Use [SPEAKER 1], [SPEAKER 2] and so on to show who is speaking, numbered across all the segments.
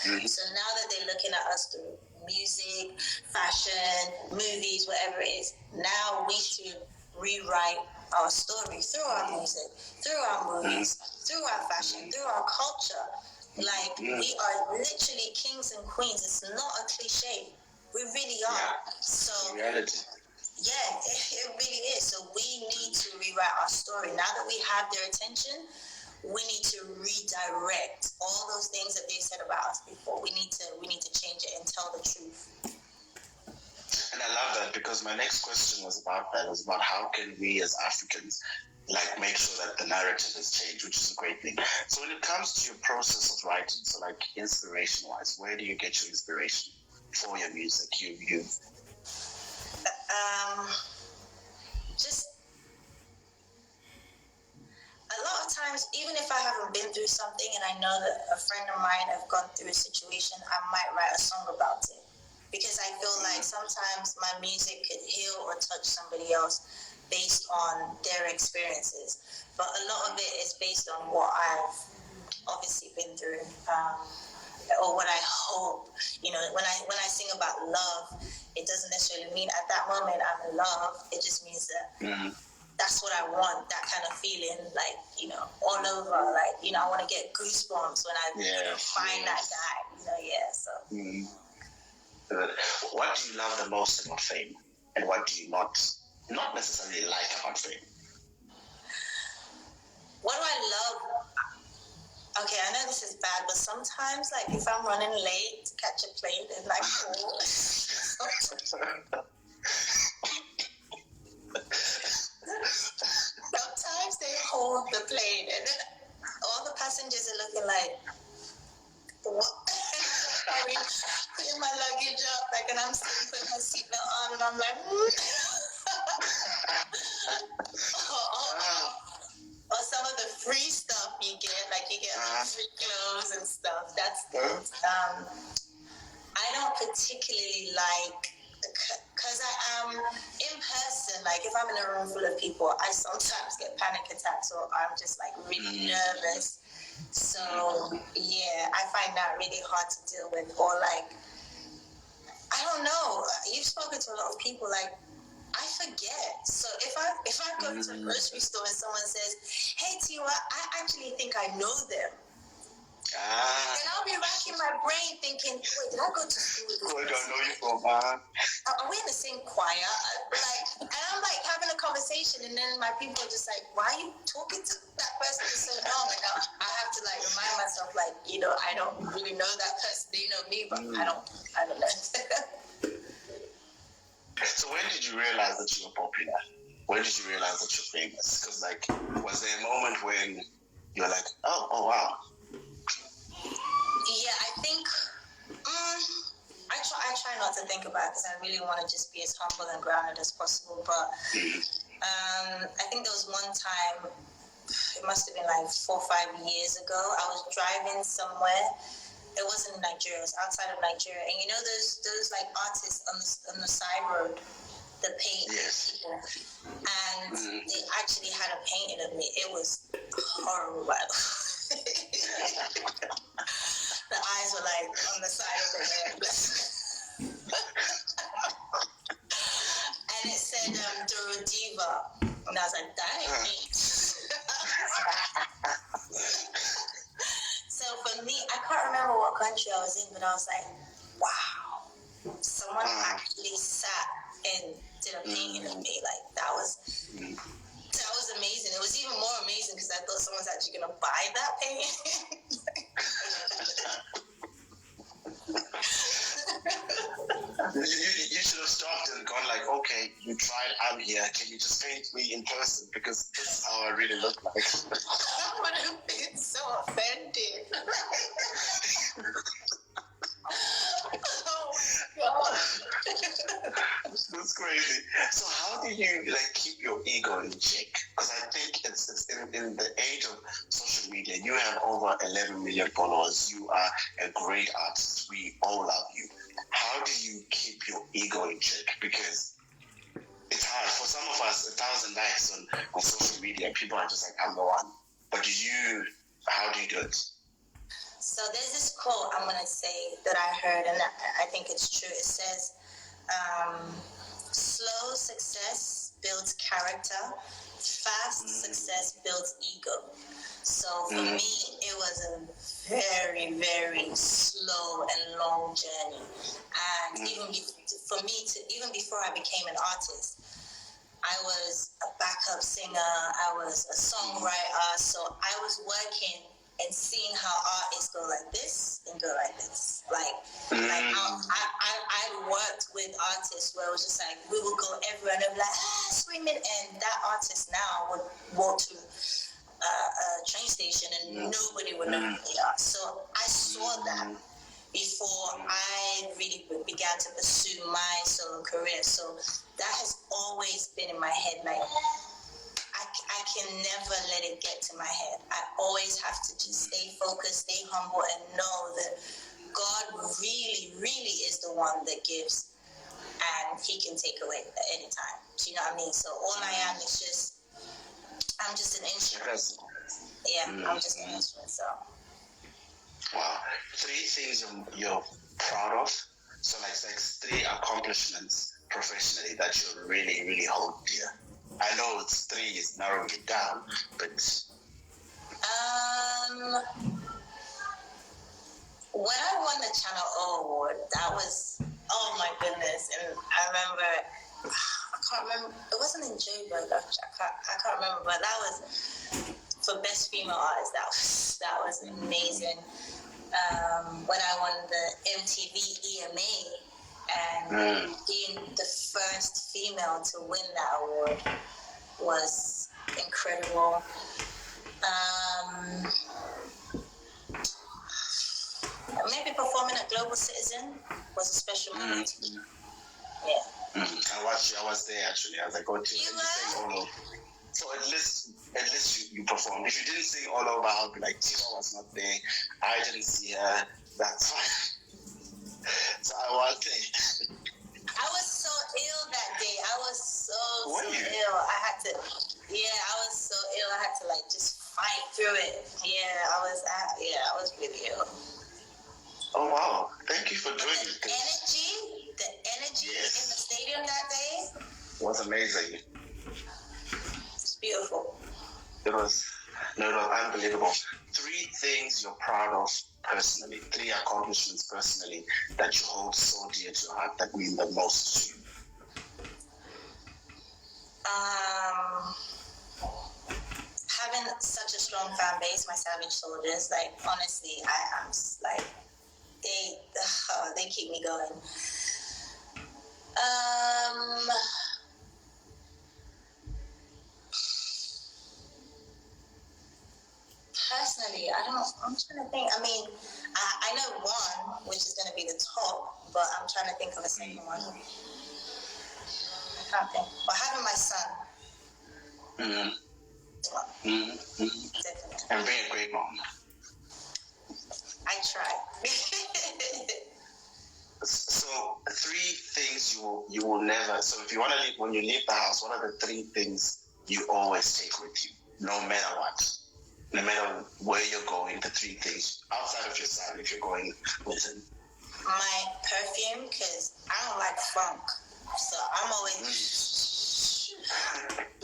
[SPEAKER 1] So now that they're looking at us through music, fashion, movies, whatever it is, now we should rewrite our story through our music, through our movies, through our fashion, through our culture. Like, we are literally kings and queens. It's not a cliche. We really are. So,
[SPEAKER 2] reality.
[SPEAKER 1] Yeah, it really is. So we need to rewrite our story. Now that we have their attention, we need to redirect all those things that they said about us before. We need to change it and tell the truth.
[SPEAKER 2] And I love that, because my next question was about that. It was about how can we as Africans like make sure that the narrative has changed, which is a great thing. So when it comes to your process of writing, so like inspiration wise, where do you get your inspiration for your music?
[SPEAKER 1] Just a lot of times, even if I haven't been through something and I know that a friend of mine have gone through a situation, I might write a song about it, because I feel like sometimes my music could heal or touch somebody else based on their experiences. But a lot of it is based on what I've obviously been through, or what I hope. You know, when I sing about love, it doesn't necessarily mean at that moment I'm in love. It just means that that's what I want, that kind of feeling, like, you know, all over. Like, you know, I want to get goosebumps when I find that guy. You know, so.
[SPEAKER 2] What do you love the most about fame, and what do you not necessarily like about fame?
[SPEAKER 1] What do I love? Okay, I know this is bad, but sometimes, like, if I'm running late to catch a plane and like, sometimes they hold the plane and then all the passengers are looking like, what? I mean, putting my luggage up, like, and I'm still putting my seatbelt on, and I'm like, or some of the free stuff you get, like you get free clothes and stuff. That's I don't particularly like, because I am in person. Like, if I'm in a room full of people, I sometimes get panic attacks, or I'm just like really nervous. So yeah, I find that really hard to deal with. Or like, I don't know. You've spoken to a lot of people. Like, I forget. So if I go to a grocery store and someone says, "Hey Tiwa, I actually think I know them," and I'll be racking my brain thinking, "Wait, did I go to school with this person?
[SPEAKER 2] Where do I know you from,
[SPEAKER 1] Are we in the same choir?" And I'm like having a conversation, and then my people are just like, "Why are you talking to that person for so long?" And I have to like remind myself, like, you know, I don't really know that person. They know me, but I don't know.
[SPEAKER 2] So when did you realize that you were popular? When did you realize that you're famous? Because, like, was there a moment when you're like, oh wow?
[SPEAKER 1] Yeah, I think I try not to think about it, because I really want to just be as humble and grounded as possible. But I think there was one time, it must have been like 4 or 5 years ago, I was driving somewhere. It wasn't in Nigeria, it was outside of Nigeria. And you know those like artists on the side road, the paint people. And they actually had a painting of me. It was horrible, by the way. The eyes were like on the side of the head. And it said Diva. And I was like, that ain't me. So for me, I can't remember what country I was in, but I was like, wow, someone actually sat and did a painting of me. Like, that was amazing. It was even more amazing because I thought someone's actually going to buy that painting.
[SPEAKER 2] You should have stopped and gone like, okay, you tried, I'm here. Can you just paint me in person? Because this is how I really look like.
[SPEAKER 1] I would have been so offended. Oh God.
[SPEAKER 2] That's crazy. So how do you like keep your ego in check? Because I think it's in the age of social media, you have over 11 million followers. You are a great artist. We all love you. How do you keep your ego in check? Because it's hard. For some of us, 1,000 likes on social media, people are just like, I'm the one. But how do you do it?
[SPEAKER 1] So there's this quote I'm gonna say that I heard, and I think it's true. It says, "Slow success builds character. Fast success builds ego." So for me, it was a very, very slow and long journey. And even before I became an artist, I was a backup singer. I was a songwriter. So I was working and seeing how artists go like this and go like this. I worked with artists where it was just like, we would go everywhere and they'd be like, screaming. And that artist now would walk to a train station and nobody would know who they are. So I saw that before I really began to pursue my solo career. So that has always been in my head. Like, I can never let it get to my head. I always have to just stay focused, stay humble, and know that God really, really is the one that gives, and He can take away at any time. Do you know what I mean? So all I am is I'm just an instrument. Yeah, I'm just an instrument. So.
[SPEAKER 2] Wow. 3 things you're proud of. So like 3 accomplishments professionally that you really, really hold dear. I know it's 3 is narrowing it down, but
[SPEAKER 1] when I won the Channel O Award, that was, oh my goodness. And I remember, I can't remember, it wasn't in Joburg, I can't remember, but that was for Best Female Artist. That was amazing. When I won the MTV EMA and being the first female to win that award was incredible. Maybe performing at Global Citizen was a special moment to me. Yeah.
[SPEAKER 2] I was there actually. I was like, oh, you sang all over. So at least you performed. If you didn't sing all over, I'll be like, Tiwa was not there. I didn't see her. That's fine. So I was there.
[SPEAKER 1] I was so ill that day. I was so
[SPEAKER 2] you?
[SPEAKER 1] ill. I was so ill. I had to like just fight through it. I was really ill.
[SPEAKER 2] Oh wow! Thank you for doing it.
[SPEAKER 1] The energy in the stadium that day
[SPEAKER 2] was amazing.
[SPEAKER 1] It's beautiful.
[SPEAKER 2] It was unbelievable. 3 things you're proud of personally, 3 accomplishments personally that you hold so dear to your heart that mean the most to you.
[SPEAKER 1] Having such a strong fan base, my Savage Soldiers, like honestly, I'm just like they keep me going. Personally, I'm trying to think. I mean, I know one, which is going to be the top, but I'm trying to think of a second one. I can't think. But having my son. Definitely.
[SPEAKER 2] And being a great mom.
[SPEAKER 1] I try.
[SPEAKER 2] So 3 things you will never. So if you want to leave, when you leave the house, what are the 3 things you always take with you, no matter what? No matter where you're going, the 3 things outside of your son, if you're going with him.
[SPEAKER 1] My perfume, because I don't like funk, so I'm always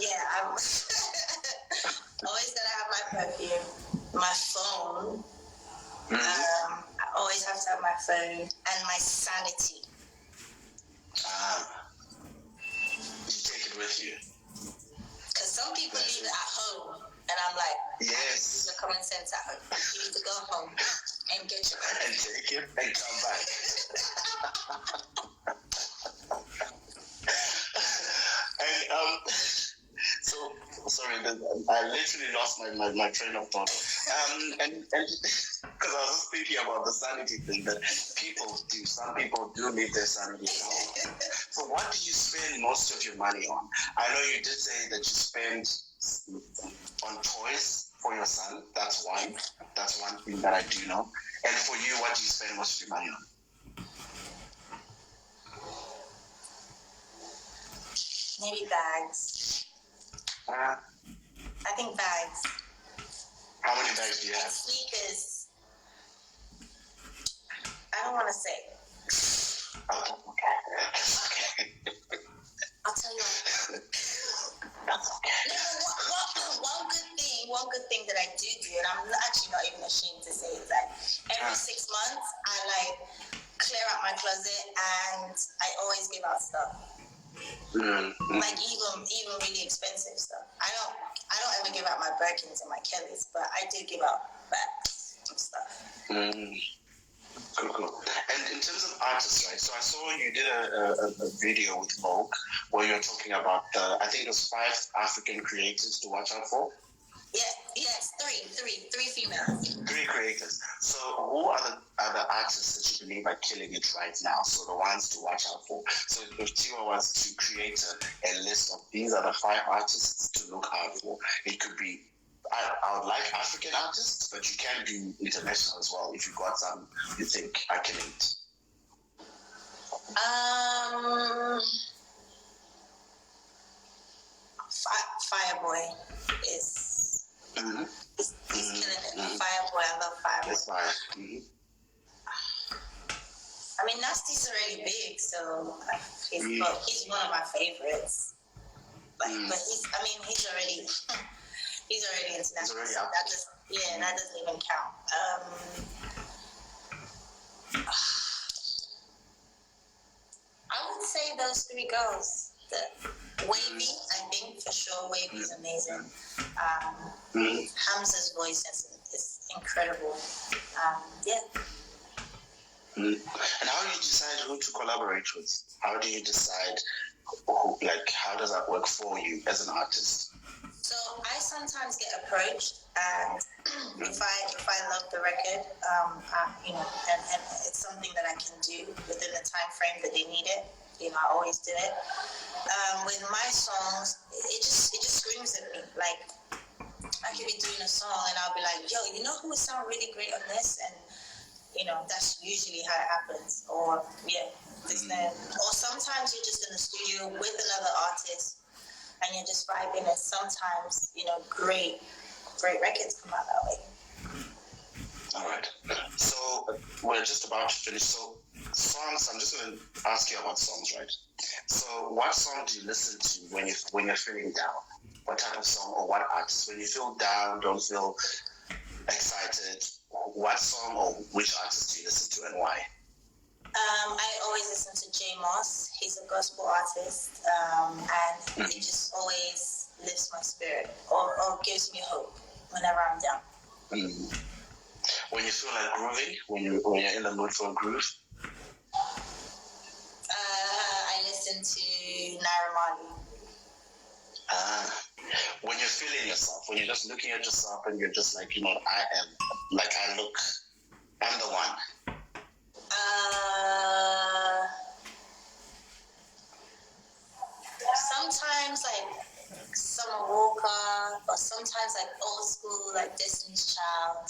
[SPEAKER 1] I'm always gotta have my perfume, my phone. I always have to have my phone and my sanity.
[SPEAKER 2] You take it with you.
[SPEAKER 1] Because some people leave it at home. And I'm like,
[SPEAKER 2] yes,
[SPEAKER 1] the common sense at home. You need to go home and get your
[SPEAKER 2] and take it and come back. And so sorry, I literally lost my train of thought. And because I was thinking about the sanity thing that people do. Some people do leave their sanity at home. So what do you spend most of your money on? I know you did say that you spend on toys for your son. That's one thing that I do know. And for you, what do you spend most of your money on?
[SPEAKER 1] Maybe bags. I think bags.
[SPEAKER 2] How many bags do you have?
[SPEAKER 1] And sneakers. want to say.
[SPEAKER 2] Okay.
[SPEAKER 1] I'll tell you what.
[SPEAKER 2] That's okay.
[SPEAKER 1] One good thing that I do, and I'm actually not even ashamed to say, is that every 6 months I like clear out my closet and I always give out stuff. Like even really expensive stuff. I don't ever give out my Birkins and my Kellys, but I do give out bags and stuff.
[SPEAKER 2] Cool. And in terms of artists, right? So I saw you did a video with Vogue where you're talking about I think it was 5 African creators to watch out for.
[SPEAKER 1] Yes, three females.
[SPEAKER 2] 3 creators. So who are the other artists that you believe are killing it right now? So the ones to watch out for. So if Tiwa was to create a list of these are the 5 artists to look out for, it could be I would like African artists, but you can do international as well if you got some you think are killing it.
[SPEAKER 1] Fireboy is he's killing it. Fireboy, I love Fireboy.
[SPEAKER 2] That's fine.
[SPEAKER 1] I mean, Nasty's already big, so he's one of my favorites. But he's already international.
[SPEAKER 2] He's already
[SPEAKER 1] so
[SPEAKER 2] out.
[SPEAKER 1] that doesn't even count. I would say those 3 girls. The Wavy, I think for sure. Wavy's amazing. Hamza's voice is incredible.
[SPEAKER 2] And how do you decide who to collaborate with? How do you decide who, how does that work for you as an artist?
[SPEAKER 1] So I sometimes get approached, and if I love the record, and it's something that I can do within the time frame that they need it, I always do it. With my songs, it just screams at me. Like I could be doing a song, and I'll be like, "Yo, you know who would sound really great on this?" And that's usually how it happens. Or or sometimes you're just in the studio with another artist, and you're just vibing, and sometimes, great records come out that way.
[SPEAKER 2] All right. So we're just about to finish. So songs, I'm just going to ask you about songs, right? So what song do you listen to when you're feeling down? What type of song or what artist? When you feel down, don't feel excited, what song or which artist do you listen to and why?
[SPEAKER 1] I always listen to J Moss. He's a gospel artist, and he just always lifts my spirit or gives me hope whenever I'm down.
[SPEAKER 2] When you feel like grooving, when you're in the mood for a groove?
[SPEAKER 1] I listen to Naira Marley.
[SPEAKER 2] When you're feeling yourself, when you're just looking at yourself and you're just like, I'm the one.
[SPEAKER 1] Sometimes like Summer Walker, or sometimes like old school, like Destiny's Child.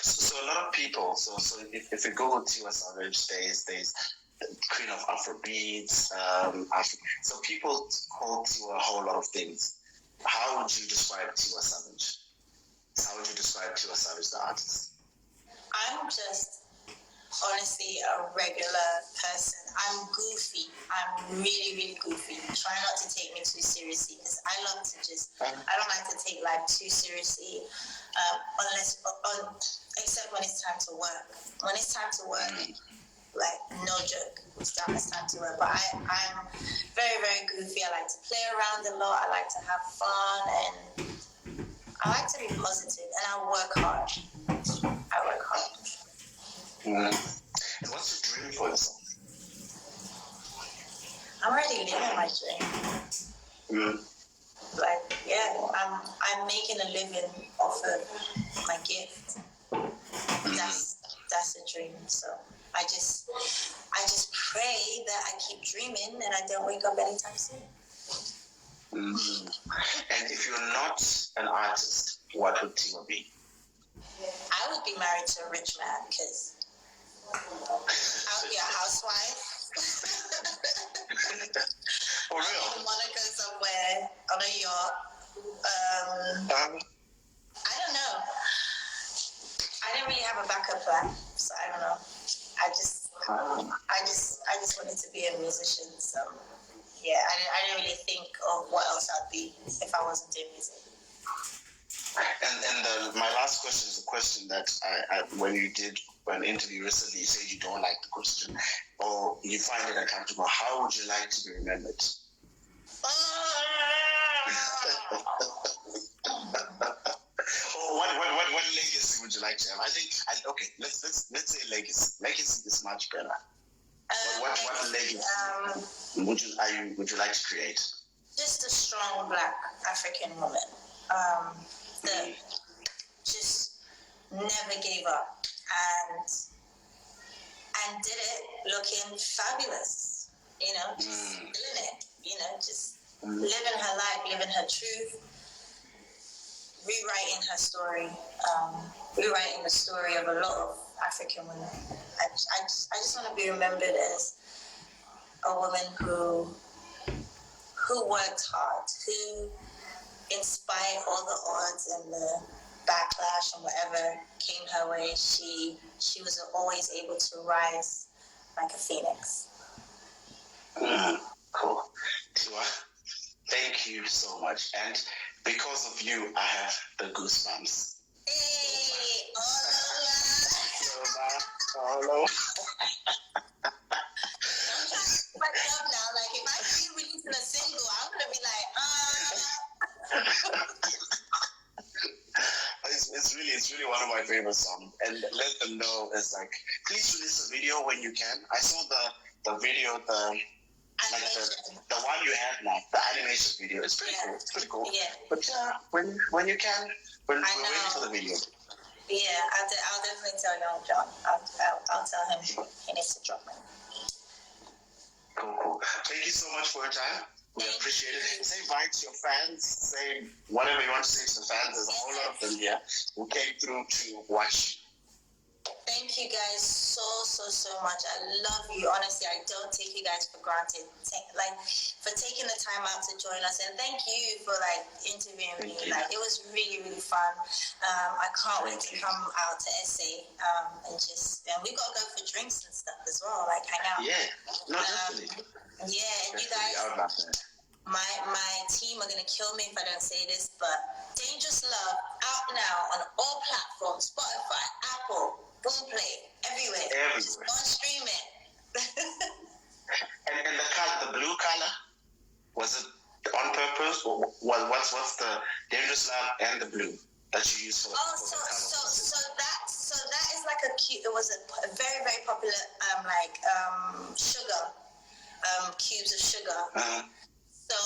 [SPEAKER 2] So a lot of people, so if you Google Tiwa Savage, there's Queen of Afrobeats, so people call Tiwa a whole lot of things. How would you describe Tiwa Savage? How would you describe Tiwa Savage, the artist?
[SPEAKER 1] I'm just honestly a regular person. I'm goofy. I'm really, really goofy. Try not to take me too seriously, because I love to I don't like to take life too seriously, except when it's time to work. When it's time to work, like no joke, it's time to work. But I'm very, very goofy. I like to play around a lot. I like to have fun, and I like to be positive, and I work hard.
[SPEAKER 2] And what's your dream for yourself?
[SPEAKER 1] I'm already living my dream. I'm making a living off of my gift. That's a dream. So I just pray that I keep dreaming and I don't wake up anytime soon.
[SPEAKER 2] And if you're not an artist, what would Tiwa be?
[SPEAKER 1] I would be married to a rich man, because I would be a housewife.
[SPEAKER 2] For real?
[SPEAKER 1] I in Monaco somewhere on a yacht. I don't know. I didn't really have a backup plan, so I don't know. I just wanted to be a musician. So yeah, I didn't really think of what else I'd be if I wasn't doing music.
[SPEAKER 2] And my last question is a question that I when you did an interview recently, you said you don't like the question, or you find it uncomfortable. How would you like to be remembered? Or what legacy would you like to have? Okay, let's say legacy. Legacy is much better. What legacy would you like to create?
[SPEAKER 1] Just a strong Black African woman that just never gave up and did it looking fabulous. You know, just doing it. You know, just living her life, living her truth, rewriting her story, rewriting the story of a lot of African women. I just want to be remembered as a woman who worked hard, who, in spite of all the odds and the backlash and whatever came her way, she was always able to rise like a phoenix.
[SPEAKER 2] Cool. Tiwa, thank you so much. And because of you, I have the goosebumps.
[SPEAKER 1] Hey,
[SPEAKER 2] Hello.
[SPEAKER 1] Now, like if I see you releasing a single, I'm gonna be like,
[SPEAKER 2] It's really one of my favorite songs, and let them know it's like, please release a video when you can. I saw the video, the one you have now, the animation video. It's pretty cool. It's pretty cool.
[SPEAKER 1] Yeah.
[SPEAKER 2] But when you can, we're waiting for the video.
[SPEAKER 1] Yeah, I'll definitely tell Young John. I'll tell him he needs to drop it.
[SPEAKER 2] Cool. Thank you so much for your time. We appreciate it. Say bye to your fans. Say whatever you want to say to the fans. There's a whole lot of them here who came through to watch.
[SPEAKER 1] Thank you guys so much. I love you. Honestly, I don't take you guys for granted. For taking the time out to join us, and thank you for interviewing me. It was really fun. I can't wait to come out to SA and we gotta go for drinks and stuff as well. Hang out.
[SPEAKER 2] Yeah, no, definitely.
[SPEAKER 1] Yeah, and you guys. My team are gonna kill me if I don't say this, but Dangerous Love out now on all platforms: Spotify, Apple, Boomplay, everywhere. Just go and stream it.
[SPEAKER 2] and the blue color, was it on purpose? Or what's the Dangerous Love and the blue that you use for?
[SPEAKER 1] So that is like a cute. It was a very popular sugar cubes of sugar. So